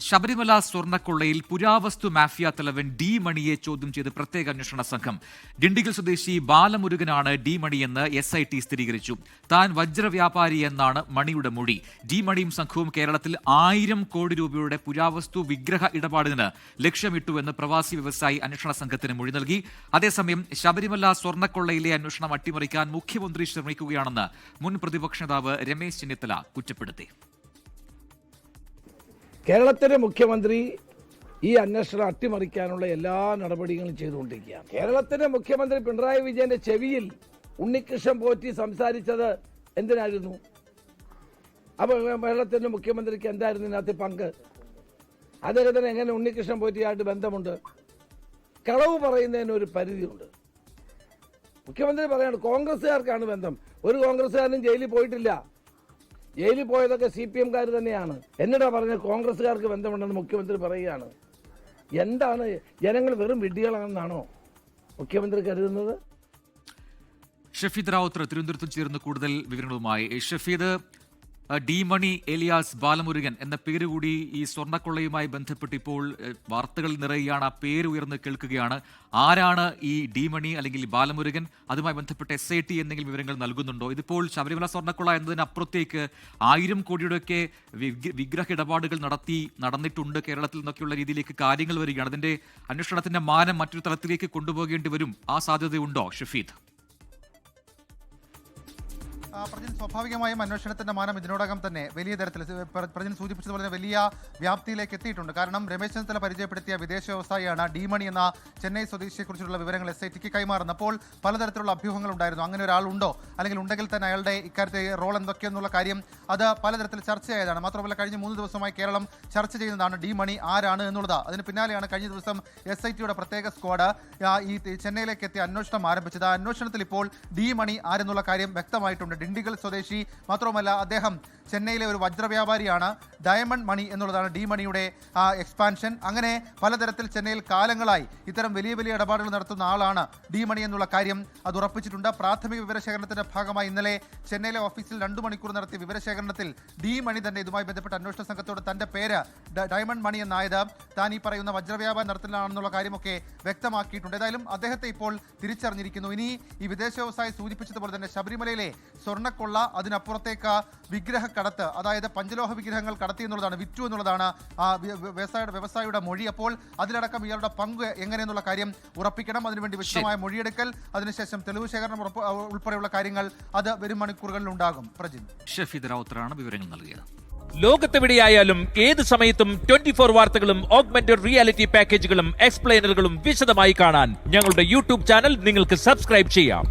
ശബരിമല സ്വർണ്ണക്കൊള്ളയിൽ പുരാവസ്തു മാഫിയ തലവൻ ഡി മണിയെ ചോദ്യം ചെയ്ത് പ്രത്യേക അന്വേഷണ സംഘം. ഡിണ്ടിഗൽ സ്വദേശി ബാലമുരുകനാണ് ഡി മണിയെന്ന് SIT സ്ഥിരീകരിച്ചു. താൻ വജ്രവ്യാപാരി എന്നാണ് മണിയുടെ മൊഴി. ഡി മണിയും സംഘവും കേരളത്തിൽ 1000 കോടി രൂപയുടെ പുരാവസ്തു വിഗ്രഹ ഇടപാടിന് ലക്ഷ്യമിട്ടുവെന്ന് പ്രവാസി വ്യവസായി അന്വേഷണ സംഘത്തിന് മൊഴി നൽകി. അതേസമയം ശബരിമല സ്വർണ്ണക്കൊള്ളയിലെ അന്വേഷണം അട്ടിമറിക്കാൻ മുഖ്യമന്ത്രി ശ്രമിക്കുകയാണെന്ന് മുൻ പ്രതിപക്ഷ നേതാവ് രമേശ് ചെന്നിത്തല കുറ്റപ്പെടുത്തി. കേരളത്തിലെ മുഖ്യമന്ത്രി ഈ അന്വേഷണം അട്ടിമറിക്കാനുള്ള എല്ലാ നടപടികളും ചെയ്തുകൊണ്ടിരിക്കുകയാണ്. കേരളത്തിലെ മുഖ്യമന്ത്രി പിണറായി വിജയന്റെ ചെവിയിൽ ഉണ്ണികൃഷ്ണൻ പോറ്റി സംസാരിച്ചത് എന്തിനായിരുന്നു? അപ്പോൾ കേരളത്തിന്റെ മുഖ്യമന്ത്രിക്ക് എന്തായിരുന്നു ഇതിനകത്ത് പങ്ക്? അദ്ദേഹത്തിന് എങ്ങനെ ഉണ്ണികൃഷ്ണൻ പോറ്റിയായിട്ട് ബന്ധമുണ്ട്? കളവ് പറയുന്നതിന് ഒരു പരിധിയുണ്ട്. മുഖ്യമന്ത്രി പറയാണ് കോൺഗ്രസ്സുകാർക്കാണ് ബന്ധം. ഒരു കോൺഗ്രസ്സുകാരനും ജയിലിൽ പോയിട്ടില്ല. ജയിലിൽ പോയതൊക്കെ CPM-കാർ തന്നെയാണ്. എന്നിട്ടാ പറഞ്ഞത് കോൺഗ്രസ്സുകാർക്ക് ബന്ധമുണ്ടെന്ന് മുഖ്യമന്ത്രി പറയുകയാണ്. എന്താണ്, ജനങ്ങൾ വെറും വിഡ്ഢികളാണെന്നാണോ മുഖ്യമന്ത്രി കരുതുന്നത്? ഷഫീദ് റാവുത്തർ തിരുവനന്തപുരത്ത് ചേർന്ന് കൂടുതൽ വിവരങ്ങളുമായി. ഷഫീദ്, ഡി മണി ഏലിയാസ് ബാലമുരുകൻ എന്ന പേര് കൂടി ഈ സ്വർണ്ണക്കൊള്ളയുമായി ബന്ധപ്പെട്ട് ഇപ്പോൾ വാർത്തകൾ നിറയുകയാണ്. ആ പേര് ഉയർന്ന് കേൾക്കുകയാണ്. ആരാണ് ഈ ഡി മണി അല്ലെങ്കിൽ ബാലമുരുകൻ? അതുമായി ബന്ധപ്പെട്ട് SIT എന്തെങ്കിലും വിവരങ്ങൾ നൽകുന്നുണ്ടോ? ഇതിപ്പോൾ ശബരിമല സ്വർണ്ണക്കൊള്ള എന്നതിനപ്പുറത്തേക്ക് 1000 കോടിയുടെയൊക്കെ വിഗ്രഹ ഇടപാടുകൾ നടന്നിട്ടുണ്ട് കേരളത്തിൽ നിന്നൊക്കെയുള്ള രീതിയിലേക്ക് കാര്യങ്ങൾ വരികയാണ്. അതിന്റെ അന്വേഷണത്തിന്റെ മാനം മറ്റൊരു തലത്തിലേക്ക് കൊണ്ടുപോകേണ്ടി വരും. ആ സാധ്യതയുണ്ടോ ഷഫീദ്? പ്രജിൻ, സ്വാഭാവികമായും അന്വേഷണത്തിന്റെ മാനം ഇതിനോടകം തന്നെ വലിയ തരത്തിൽ പ്രജിൻ സൂചിപ്പിച്ചതുപോലെ വലിയ വ്യാപ്തിയിലേക്ക് എത്തിയിട്ടുണ്ട്. കാരണം രമേശ് ചെന്നിത്തല പരിചയപ്പെടുത്തിയ വിദേശ വ്യവസായിയാണ് ഡി മണി എന്ന ചെന്നൈ സ്വദേശിയെക്കുറിച്ചുള്ള വിവരങ്ങൾ SITക്ക് കൈമാറുന്നത്. അപ്പോൾ പലതരത്തിലുള്ള അഭ്യൂഹങ്ങൾ ഉണ്ടായിരുന്നു. അങ്ങനെ ഒരാളുണ്ടോ, അല്ലെങ്കിൽ ഉണ്ടെങ്കിൽ തന്നെ അയാളുടെ ഇക്കാര്യത്തെ റോൾ എന്തൊക്കെയെന്നുള്ള കാര്യം അത് പലതരത്തിൽ ചർച്ചയായതാണ്. മാത്രമല്ല കഴിഞ്ഞ 3 ദിവസമായി കേരളം ചർച്ച ചെയ്യുന്നതാണ് ഡി മണി ആരാണ് എന്നുള്ളത്. അതിന് പിന്നാലെയാണ് കഴിഞ്ഞ ദിവസം SITയുടെ പ്രത്യേക സ്ക്വാഡ് ഈ ചെന്നൈയിലേക്ക് എത്തി അന്വേഷണം ആരംഭിച്ചത്. ആ അന്വേഷണത്തിൽ ഇപ്പോൾ ഡി മണി ആരെന്നുള്ള കാര്യം വ്യക്തമായിട്ടുണ്ട്. ഡിണ്ടിഗൽ സ്വദേശി, മാത്രവുമല്ല അദ്ദേഹം ചെന്നൈയിലെ ഒരു വജ്രവ്യാപാരിയാണ്. ഡയമണ്ട് മണി എന്നുള്ളതാണ് ഡി മണിയുടെ എക്സ്പാൻഷൻ. അങ്ങനെ പലതരത്തിൽ ചെന്നൈയിൽ കാലങ്ങളായി ഇത്തരം വലിയ വലിയ ഇടപാടുകൾ നടത്തുന്ന ആളാണ് ഡി മണി എന്നുള്ള കാര്യം അത് ഉറപ്പിച്ചിട്ടുണ്ട്. പ്രാഥമിക വിവരശേഖരണത്തിന്റെ ഭാഗമായി ഇന്നലെ ചെന്നൈയിലെ ഓഫീസിൽ 2 മണിക്കൂർ നടത്തിയ വിവരശേഖരണത്തിൽ ഡി മണി തന്നെ ഇതുമായി ബന്ധപ്പെട്ട അന്വേഷണ സംഘത്തോട് തന്റെ പേര് ഡയമണ്ട് മണി എന്നായത് താൻ ഈ പറയുന്ന വജ്രവ്യാപാരം നടത്തുന്നതാണെന്നുള്ള കാര്യമൊക്കെ വ്യക്തമാക്കിയിട്ടുണ്ട്. ഏതായാലും അദ്ദേഹത്തെ ഇപ്പോൾ തിരിച്ചറിഞ്ഞിരിക്കുന്നു. ഇനി ഈ വിദേശ വ്യവസായി സൂചിപ്പിച്ചതുപോലെ തന്നെ ശബരിമലയിലെ സ്വർണ്ണക്കൊള്ള, അതിനപ്പുറത്തേക്ക് വിഗ്രഹ കടത്ത്, അതായത് പഞ്ചലോഹ വിഗ്രഹങ്ങൾ കടത്തി എന്നുള്ളതാണ്, വിറ്റു എന്നുള്ളതാണ് വ്യവസായിയുടെ മൊഴി. അപ്പോൾ അതിലടക്കം ഇയാളുടെ പങ്ക് എങ്ങനെയെന്നുള്ള കാര്യം ഉറപ്പിക്കണം. അതിനുവേണ്ടി വിശദമായ മൊഴിയെടുക്കൽ, അതിനുശേഷം തെളിവ് ശേഖരണം ഉൾപ്പെടെയുള്ള കാര്യങ്ങൾ അത് വരും മണിക്കൂറുകളിൽ ഉണ്ടാകും. പ്രജിൻ, ഷഫീദ് റാവുത്തറാണ് വിവരങ്ങൾ നൽകിയത്. ലോകത്തെവിടെയായാലും ഏത് സമയത്തും 24 വാർത്തകളും ഓഗ്മെന്റഡ് റിയാലിറ്റി പാക്കേജുകളും എക്സ്പ്ലെയിനറുകളും വിശദമായി കാണാൻ ഞങ്ങളുടെ YouTube ചാനൽ നിങ്ങൾക്ക് സബ്സ്ക്രൈബ് ചെയ്യാം.